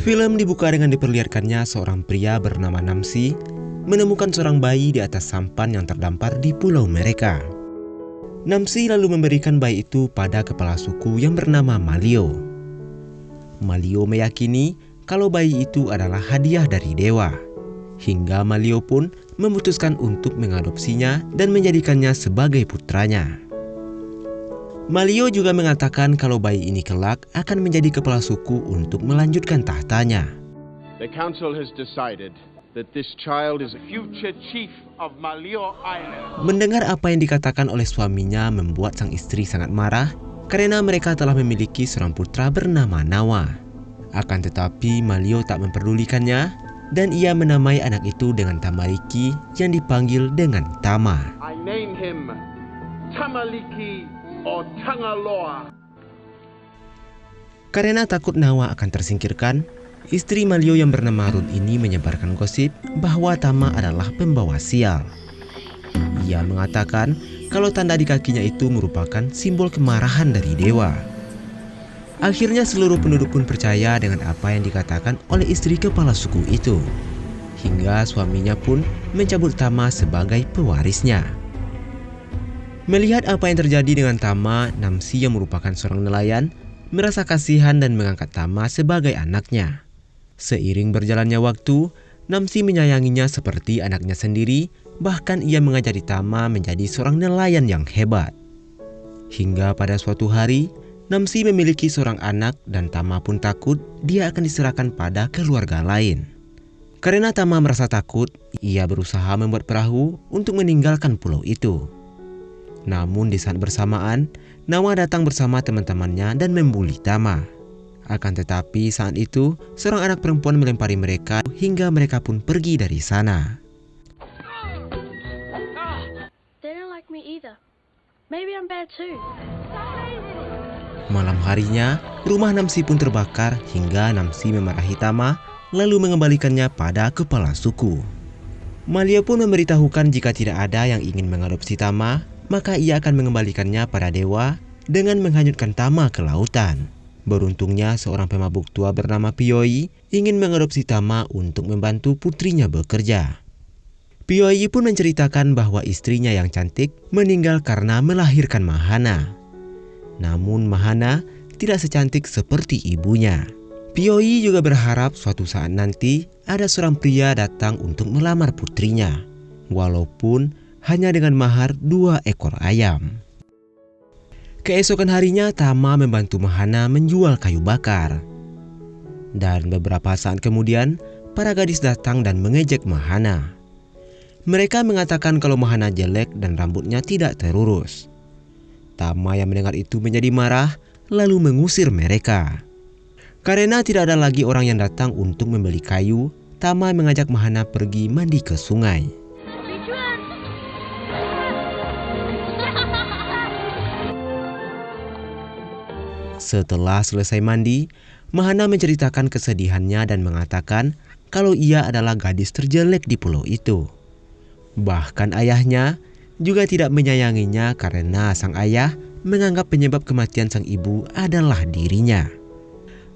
Film dibuka dengan diperlihatkannya seorang pria bernama Namsi menemukan seorang bayi di atas sampan yang terdampar di pulau mereka. Namsi lalu memberikan bayi itu pada kepala suku yang bernama Malio. Malio meyakini kalau bayi itu adalah hadiah dari dewa. Hingga Malio pun memutuskan untuk mengadopsinya dan menjadikannya sebagai putranya. Malio juga mengatakan kalau bayi ini kelak akan menjadi kepala suku untuk melanjutkan tahtanya. The council has decided that this child is a future chief of Malio Island. Mendengar apa yang dikatakan oleh suaminya membuat sang istri sangat marah karena mereka telah memiliki seorang putra bernama Nawa. Akan tetapi Malio tak memperdulikannya dan ia menamai anak itu dengan Tamaliki yang dipanggil dengan Tama. I name him Tamaliki or Tangaloa. Karena takut Nawa akan tersingkirkan, istri Malio yang bernama Ruth ini menyebarkan gosip bahwa Tama adalah pembawa sial. Ia mengatakan kalau tanda di kakinya itu merupakan simbol kemarahan dari dewa. Akhirnya seluruh penduduk pun percaya dengan apa yang dikatakan oleh istri kepala suku itu. Hingga suaminya pun mencabut Tama sebagai pewarisnya. Melihat apa yang terjadi dengan Tama, Namsi yang merupakan seorang nelayan merasa kasihan dan mengangkat Tama sebagai anaknya. Seiring berjalannya waktu, Namsi menyayanginya seperti anaknya sendiri, bahkan ia mengajari Tama menjadi seorang nelayan yang hebat. Hingga pada suatu hari, Namsi memiliki seorang anak dan Tama pun takut dia akan diserahkan pada keluarga lain. Karena Tama merasa takut, ia berusaha membuat perahu untuk meninggalkan pulau itu. Namun di saat bersamaan, Nawa datang bersama teman-temannya dan membuli Tama. Akan tetapi saat itu, seorang anak perempuan melempari mereka hingga mereka pun pergi dari sana. They don't like me either. Maybe I'm bad too. Malam harinya, rumah Namsi pun terbakar hingga Namsi memarahi Tama lalu mengembalikannya pada kepala suku. Malio pun memberitahukan jika tidak ada yang ingin mengadopsi Tama, maka ia akan mengembalikannya pada dewa dengan menghanyutkan Tama ke lautan. Beruntungnya seorang pemabuk tua bernama Pioi ingin mengadopsi Tama untuk membantu putrinya bekerja. Pioi pun menceritakan bahwa istrinya yang cantik meninggal karena melahirkan Mahana. Namun Mahana tidak secantik seperti ibunya. Pioi juga berharap suatu saat nanti ada seorang pria datang untuk melamar putrinya, walaupun hanya dengan mahar 2 ekor ayam. Keesokan harinya Tama membantu Mahana menjual kayu bakar. Dan beberapa saat kemudian, para gadis datang dan mengejek Mahana. Mereka mengatakan kalau Mahana jelek dan rambutnya tidak terurus. Tama yang mendengar itu menjadi marah lalu mengusir mereka. Karena tidak ada lagi orang yang datang untuk membeli kayu, Tama mengajak Mahana pergi mandi ke sungai. Setelah selesai mandi, Mahana menceritakan kesedihannya dan mengatakan kalau ia adalah gadis terjelek di pulau itu. Bahkan ayahnya juga tidak menyayanginya karena sang ayah menganggap penyebab kematian sang ibu adalah dirinya.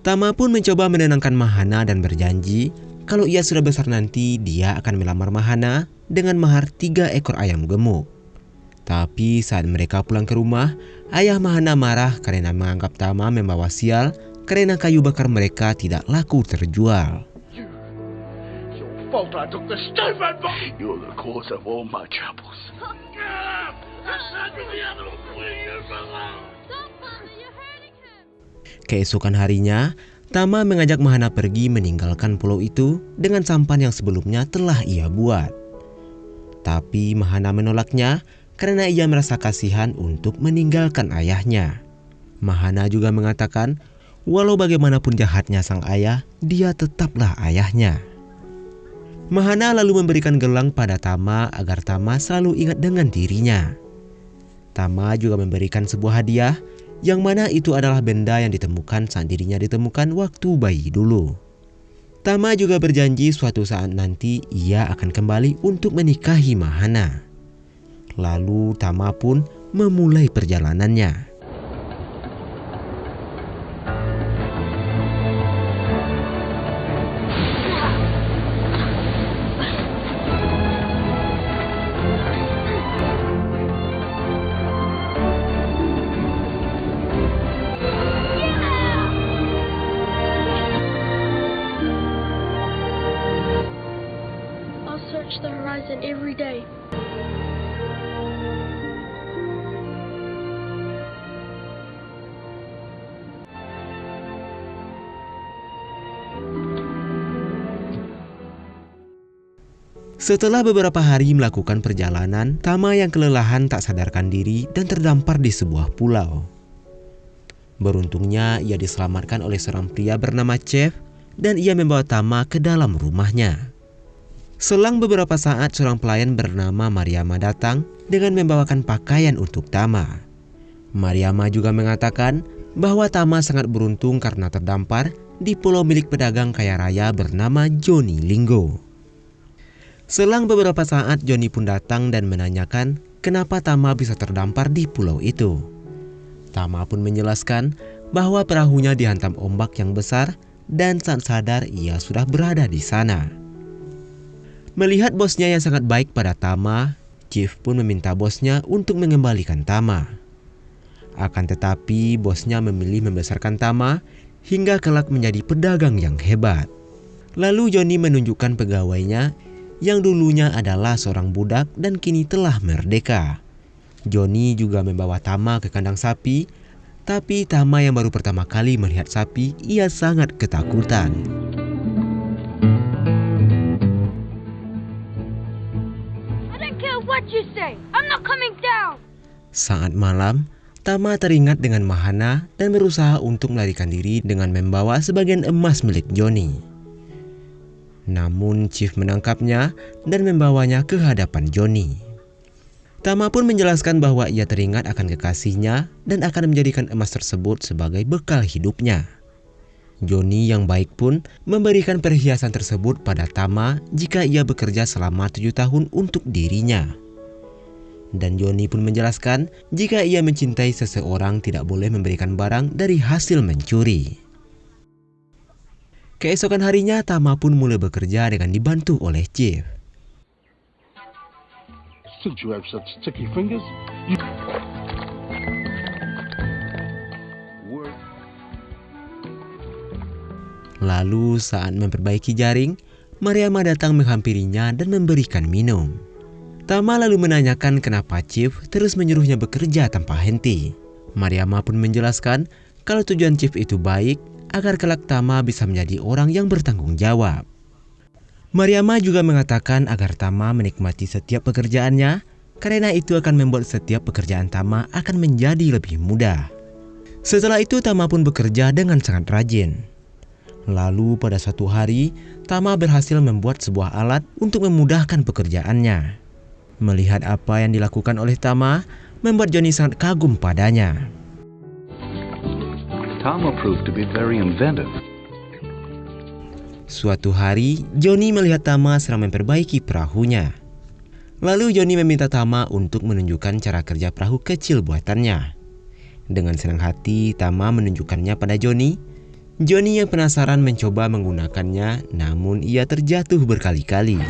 Tama pun mencoba menenangkan Mahana dan berjanji kalau ia sudah besar nanti dia akan melamar Mahana dengan mahar 3 ekor ayam gemuk. Tapi saat mereka pulang ke rumah, ayah Mahana marah karena menganggap Tama membawa sial karena kayu bakar mereka tidak laku terjual. You're the cause of all my troubles. Keesokan harinya, Tama mengajak Mahana pergi meninggalkan pulau itu dengan sampan yang sebelumnya telah ia buat. Tapi Mahana menolaknya karena ia merasa kasihan untuk meninggalkan ayahnya. Mahana juga mengatakan walau bagaimanapun jahatnya sang ayah, dia tetaplah ayahnya. Mahana lalu memberikan gelang pada Tama agar Tama selalu ingat dengan dirinya. Tama juga memberikan sebuah hadiah yang mana itu adalah benda yang ditemukan saat dirinya ditemukan waktu bayi dulu. Tama juga berjanji suatu saat nanti ia akan kembali untuk menikahi Mahana. Lalu Tama pun memulai perjalanannya. every day. Setelah beberapa hari melakukan perjalanan, Tama yang kelelahan tak sadarkan diri dan terdampar di sebuah pulau. Beruntungnya ia diselamatkan oleh seorang pria bernama Chef dan ia membawa Tama ke dalam rumahnya. Selang beberapa saat seorang pelayan bernama Mariama datang dengan membawakan pakaian untuk Tama. Mariama juga mengatakan bahwa Tama sangat beruntung karena terdampar di pulau milik pedagang kaya raya bernama Johnny Lingo. Selang beberapa saat Johnny pun datang dan menanyakan kenapa Tama bisa terdampar di pulau itu. Tama pun menjelaskan bahwa perahunya dihantam ombak yang besar dan saat sadar ia sudah berada di sana. Melihat bosnya yang sangat baik pada Tama, Chief pun meminta bosnya untuk mengembalikan Tama. Akan tetapi bosnya memilih membesarkan Tama hingga kelak menjadi pedagang yang hebat. Lalu Johnny menunjukkan pegawainya yang dulunya adalah seorang budak dan kini telah merdeka. Johnny juga membawa Tama ke kandang sapi, tapi Tama yang baru pertama kali melihat sapi, ia sangat ketakutan. I don't care what you say. I'm not coming down. Saat malam, Tama teringat dengan Mahana dan berusaha untuk melarikan diri dengan membawa sebagian emas milik Johnny. Namun Chief menangkapnya dan membawanya ke hadapan Johnny. Tama pun menjelaskan bahwa ia teringat akan kekasihnya dan akan menjadikan emas tersebut sebagai bekal hidupnya. Johnny yang baik pun memberikan perhiasan tersebut pada Tama jika ia bekerja selama 7 tahun untuk dirinya. Dan Johnny pun menjelaskan jika ia mencintai seseorang tidak boleh memberikan barang dari hasil mencuri. Keesokan harinya Tama pun mulai bekerja dengan dibantu oleh Chief. Since you have such sticky fingers, you... Lalu saat memperbaiki jaring, Mariama datang menghampirinya dan memberikan minum. Tama lalu menanyakan kenapa Chief terus menyuruhnya bekerja tanpa henti. Mariama pun menjelaskan kalau tujuan Chief itu baik agar kelak Tama bisa menjadi orang yang bertanggung jawab. Mariama juga mengatakan agar Tama menikmati setiap pekerjaannya, karena itu akan membuat setiap pekerjaan Tama akan menjadi lebih mudah. Setelah itu Tama pun bekerja dengan sangat rajin. Lalu pada suatu hari, Tama berhasil membuat sebuah alat untuk memudahkan pekerjaannya. Melihat apa yang dilakukan oleh Tama, membuat Johnny sangat kagum padanya. Tama proved to be very inventive. Suatu hari, Johnny melihat Tama sedang memperbaiki perahunya. Lalu Johnny meminta Tama untuk menunjukkan cara kerja perahu kecil buatannya. Dengan senang hati, Tama menunjukkannya pada Johnny. Johnny yang penasaran mencoba menggunakannya, namun ia terjatuh berkali-kali.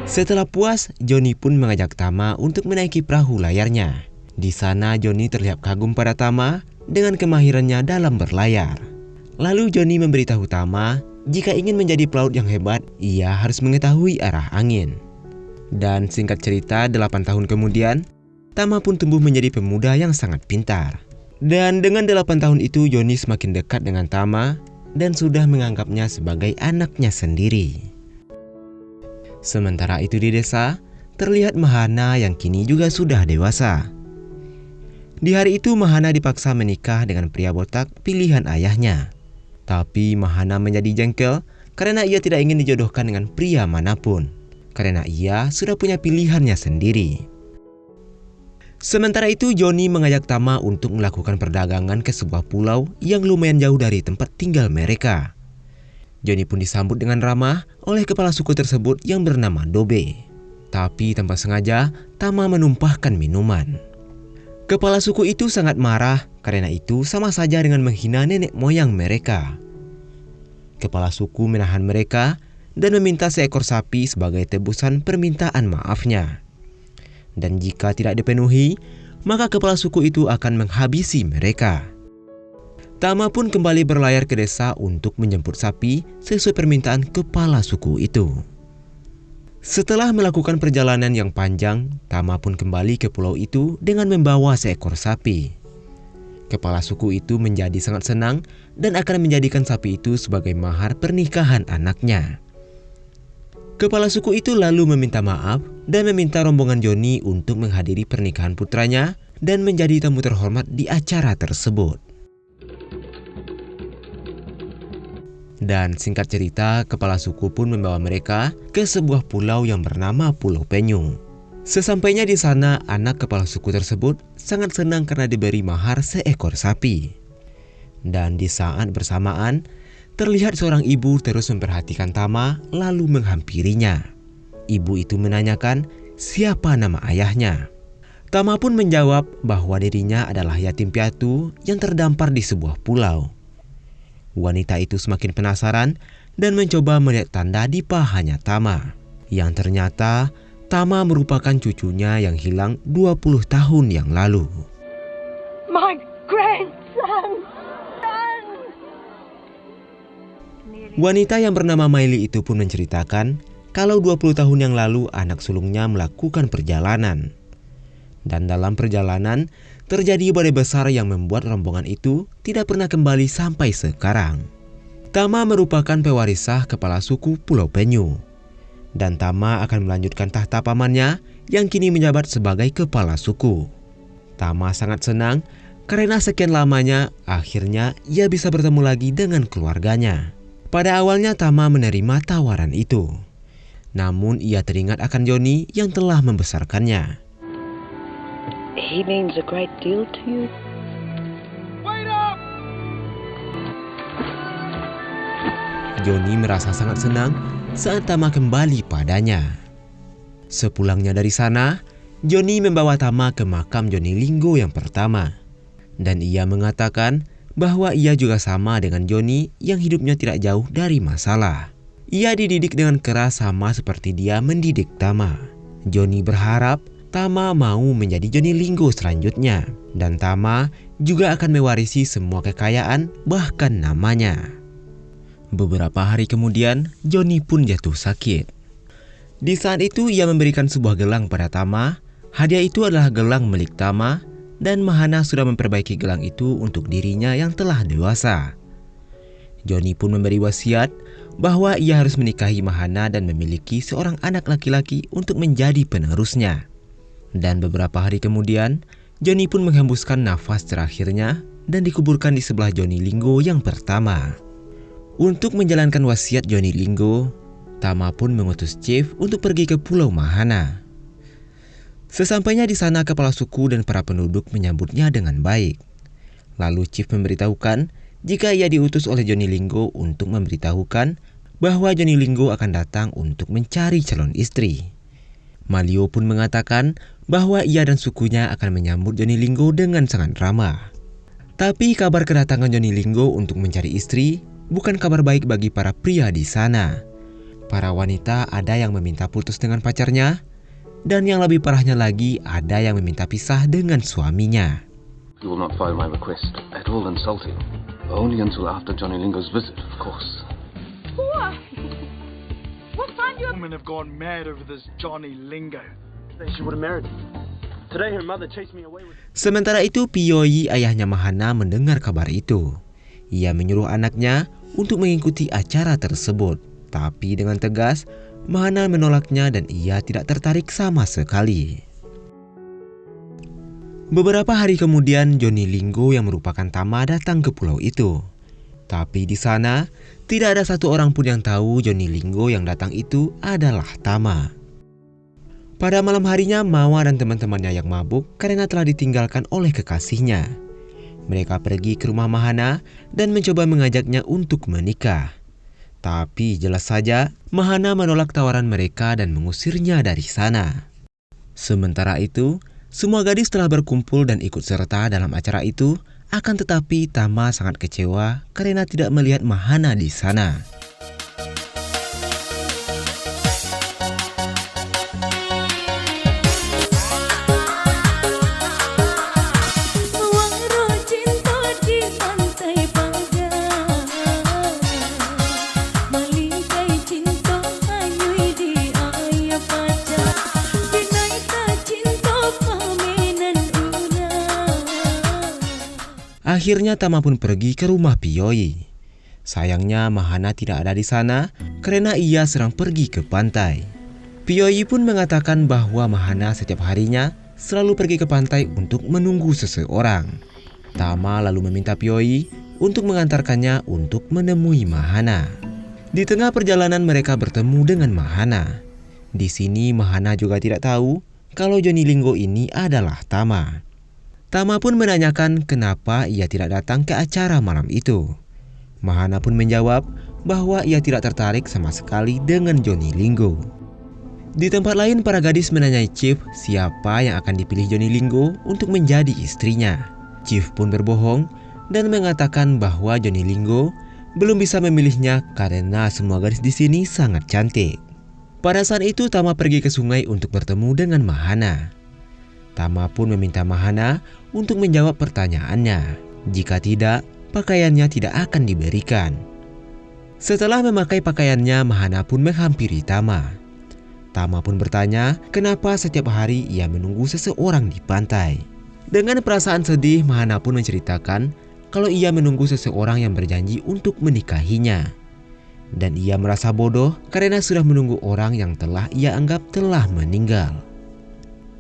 Setelah puas, Johnny pun mengajak Tama untuk menaiki perahu layarnya. Di sana Johnny terlihat kagum pada Tama dengan kemahirannya dalam berlayar. Lalu Johnny memberitahu Tama jika ingin menjadi pelaut yang hebat, ia harus mengetahui arah angin. Dan singkat cerita, 8 tahun kemudian, Tama pun tumbuh menjadi pemuda yang sangat pintar. Dan dengan 8 tahun itu Johnny semakin dekat dengan Tama dan sudah menganggapnya sebagai anaknya sendiri. Sementara itu di desa, terlihat Mahana yang kini juga sudah dewasa. Di hari itu Mahana dipaksa menikah dengan pria botak pilihan ayahnya. Tapi Mahana menjadi jengkel karena ia tidak ingin dijodohkan dengan pria manapun, karena ia sudah punya pilihannya sendiri. Sementara itu Johnny mengajak Tama untuk melakukan perdagangan ke sebuah pulau yang lumayan jauh dari tempat tinggal mereka. Johnny pun disambut dengan ramah oleh kepala suku tersebut yang bernama Dobe. Tapi tanpa sengaja, Tama menumpahkan minuman. Kepala suku itu sangat marah karena itu sama saja dengan menghina nenek moyang mereka. Kepala suku menahan mereka dan meminta seekor sapi sebagai tebusan permintaan maafnya. Dan jika tidak dipenuhi, maka kepala suku itu akan menghabisi mereka. Tama pun kembali berlayar ke desa untuk menjemput sapi sesuai permintaan kepala suku itu. Setelah melakukan perjalanan yang panjang, Tama pun kembali ke pulau itu dengan membawa seekor sapi. Kepala suku itu menjadi sangat senang dan akan menjadikan sapi itu sebagai mahar pernikahan anaknya. Kepala suku itu lalu meminta maaf dan meminta rombongan Johnny untuk menghadiri pernikahan putranya dan menjadi tamu terhormat di acara tersebut. Dan singkat cerita, kepala suku pun membawa mereka ke sebuah pulau yang bernama Pulau Penyu. Sesampainya di sana, anak kepala suku tersebut sangat senang karena diberi mahar seekor sapi. Dan di saat bersamaan, terlihat seorang ibu terus memperhatikan Tama lalu menghampirinya. Ibu itu menanyakan siapa nama ayahnya. Tama pun menjawab bahwa dirinya adalah yatim piatu yang terdampar di sebuah pulau. Wanita itu semakin penasaran dan mencoba melihat tanda di pahanya Tama. Yang ternyata Tama merupakan cucunya yang hilang 20 tahun yang lalu. My grandson! Son! Wanita yang bernama Miley itu pun menceritakan kalau 20 tahun yang lalu anak sulungnya melakukan perjalanan. Dan dalam perjalanan terjadi badai besar yang membuat rombongan itu tidak pernah kembali sampai sekarang. Tama merupakan pewarisah kepala suku Pulau Penyu. Dan Tama akan melanjutkan tahta pamannya yang kini menjabat sebagai kepala suku. Tama sangat senang karena sekian lamanya akhirnya ia bisa bertemu lagi dengan keluarganya. Pada awalnya Tama menerima tawaran itu. Namun ia teringat akan Johnny yang telah membesarkannya. He means a great deal to you. Johnny merasa sangat senang saat Tama kembali padanya. Sepulangnya dari sana, Johnny membawa Tama ke makam Johnny Lingo yang pertama. Dan ia mengatakan bahwa ia juga sama dengan Johnny yang hidupnya tidak jauh dari masalah. Ia dididik dengan keras sama seperti dia mendidik Tama. Johnny berharap Tama mau menjadi Johnny Lingo selanjutnya. Dan Tama juga akan mewarisi semua kekayaan bahkan namanya. Beberapa hari kemudian, Johnny pun jatuh sakit. Di saat itu ia memberikan sebuah gelang pada Tama. Hadiah itu adalah gelang milik Tama dan Mahana sudah memperbaiki gelang itu untuk dirinya yang telah dewasa. Johnny pun memberi wasiat bahwa ia harus menikahi Mahana dan memiliki seorang anak laki-laki untuk menjadi penerusnya. Dan beberapa hari kemudian, Johnny pun menghembuskan nafas terakhirnya dan dikuburkan di sebelah Johnny Lingo yang pertama. Untuk menjalankan wasiat Johnny Lingo, Tama pun mengutus Chief untuk pergi ke Pulau Mahana. Sesampainya di sana, kepala suku dan para penduduk menyambutnya dengan baik. Lalu Chief memberitahukan jika ia diutus oleh Johnny Lingo untuk memberitahukan bahwa Johnny Lingo akan datang untuk mencari calon istri. Malio pun mengatakan bahwa ia dan sukunya akan menyambut Johnny Lingo dengan sangat ramah. Tapi kabar kedatangan Johnny Lingo untuk mencari istri bukan kabar baik bagi para pria di sana. Para wanita ada yang meminta putus dengan pacarnya, dan yang lebih parahnya lagi ada yang meminta pisah dengan suaminya. You will not find my request at all insulting. Only until after Johnny Lingo's visit, of course. What? What fun you... Women have gone mad over this Johnny Lingo. She would have married him. Today her mother chased me away with... Sementara itu, Pioi, ayahnya Mahana, mendengar kabar itu. Ia menyuruh anaknya untuk mengikuti acara tersebut. Tapi dengan tegas, Mahana menolaknya dan ia tidak tertarik sama sekali. Beberapa hari kemudian, Johnny Lingo yang merupakan Tama datang ke pulau itu. Tapi di sana, tidak ada satu orang pun yang tahu Johnny Lingo yang datang itu adalah Tama. Pada malam harinya, Mawa dan teman-temannya yang mabuk karena telah ditinggalkan oleh kekasihnya. Mereka pergi ke rumah Mahana dan mencoba mengajaknya untuk menikah. Tapi jelas saja Mahana menolak tawaran mereka dan mengusirnya dari sana. Sementara itu, semua gadis telah berkumpul dan ikut serta dalam acara itu. Akan tetapi Tama sangat kecewa karena tidak melihat Mahana di sana. Waro cinta di pantai Akhirnya Tama pun pergi ke rumah Piyoi. Sayangnya Mahana tidak ada di sana karena ia sedang pergi ke pantai. Piyoi pun mengatakan bahwa Mahana setiap harinya selalu pergi ke pantai untuk menunggu seseorang. Tama lalu meminta Piyoi untuk mengantarkannya untuk menemui Mahana. Di tengah perjalanan mereka bertemu dengan Mahana. Di sini Mahana juga tidak tahu kalau Johnny Lingo ini adalah Tama. Tama pun menanyakan kenapa ia tidak datang ke acara malam itu. Mahana pun menjawab bahwa ia tidak tertarik sama sekali dengan Johnny Lingo. Di tempat lain, para gadis menanyai Chief siapa yang akan dipilih Johnny Lingo untuk menjadi istrinya. Chief pun berbohong dan mengatakan bahwa Johnny Lingo belum bisa memilihnya karena semua gadis di sini sangat cantik. Pada saat itu Tama pergi ke sungai untuk bertemu dengan Mahana. Tama pun meminta Mahana untuk menjawab pertanyaannya. Jika tidak, pakaiannya tidak akan diberikan. Setelah memakai pakaiannya, Mahana pun menghampiri Tama. Tama pun bertanya kenapa setiap hari ia menunggu seseorang di pantai. Dengan perasaan sedih, Mahana pun menceritakan kalau ia menunggu seseorang yang berjanji untuk menikahinya. Dan ia merasa bodoh karena sudah menunggu orang yang telah ia anggap telah meninggal.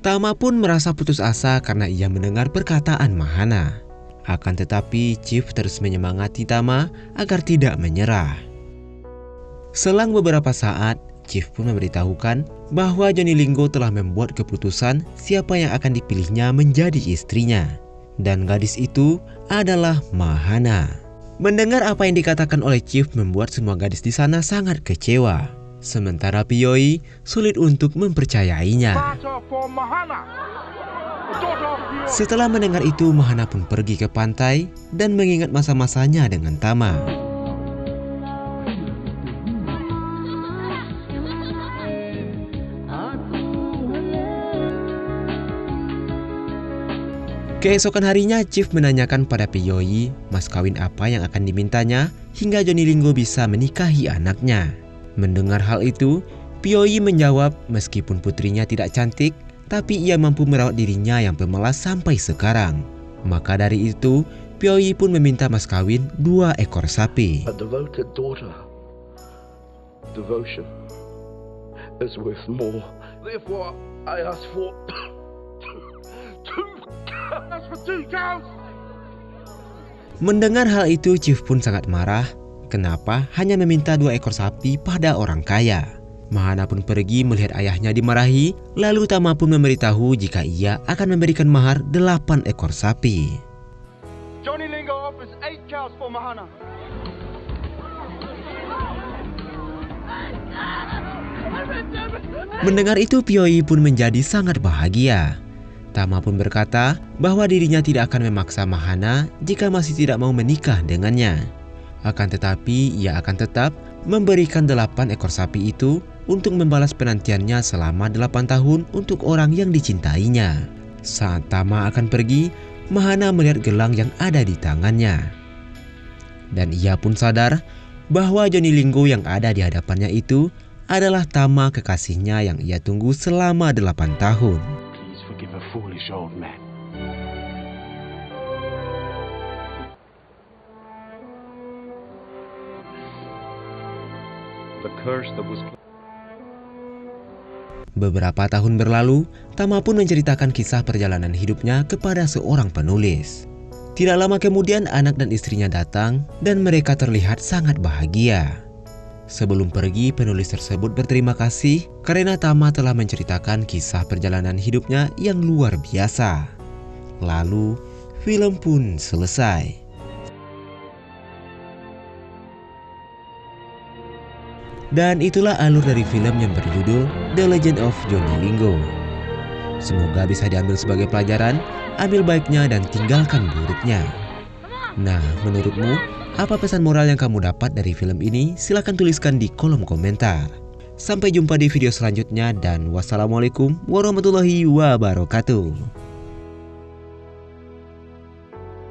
Tama pun merasa putus asa karena ia mendengar perkataan Mahana. Akan tetapi Chief terus menyemangati Tama agar tidak menyerah. Selang beberapa saat, Chief pun memberitahukan bahwa Johnny Lingo telah membuat keputusan siapa yang akan dipilihnya menjadi istrinya. Dan gadis itu adalah Mahana. Mendengar apa yang dikatakan oleh Chief membuat semua gadis di sana sangat kecewa. Sementara Piyoi sulit untuk mempercayainya. Setelah mendengar itu, Mahana pun pergi ke pantai dan mengingat masa-masanya dengan Tama. Keesokan harinya, Chief menanyakan pada Piyoi mas kawin apa yang akan dimintanya hingga Johnny Lingo bisa menikahi anaknya. Mendengar hal itu, Piyoi menjawab meskipun putrinya tidak cantik, tapi ia mampu merawat dirinya yang pemalas sampai sekarang. Maka dari itu, Piyoi pun meminta mas kawin 2 ekor sapi. A devoted daughter. Devotion is worth more. Therefore, I ask for Mendengar hal itu, Chief pun sangat marah. Kenapa hanya meminta 2 ekor sapi pada orang kaya? Mahana pun pergi melihat ayahnya dimarahi. Lalu Tama pun memberitahu jika ia akan memberikan mahar 8 ekor sapi. Johnny Lingo offers 8 cows for Mahana. Mendengar itu, Piyoi pun menjadi sangat bahagia. Tama pun berkata bahwa dirinya tidak akan memaksa Mahana jika masih tidak mau menikah dengannya. Akan tetapi ia akan tetap memberikan 8 ekor sapi itu untuk membalas penantiannya selama 8 tahun untuk orang yang dicintainya. Saat Tama akan pergi, Mahana melihat gelang yang ada di tangannya. Dan ia pun sadar bahwa Johnny Lingo yang ada di hadapannya itu adalah Tama kekasihnya yang ia tunggu selama 8 tahun. Forgive a foolish old man. The curse that was... Beberapa tahun berlalu, Tama pun menceritakan kisah perjalanan hidupnya kepada seorang penulis. Tidak lama kemudian anak dan istrinya datang dan mereka terlihat sangat bahagia. Sebelum pergi, penulis tersebut berterima kasih karena Tama telah menceritakan kisah perjalanan hidupnya yang luar biasa. Lalu, film pun selesai. Dan itulah alur dari film yang berjudul The Legend of Johnny Lingo. Semoga bisa diambil sebagai pelajaran, ambil baiknya dan tinggalkan buruknya. Nah, menurutmu, apa pesan moral yang kamu dapat dari film ini? Silahkan tuliskan di kolom komentar. Sampai jumpa di video selanjutnya dan wassalamualaikum warahmatullahi wabarakatuh.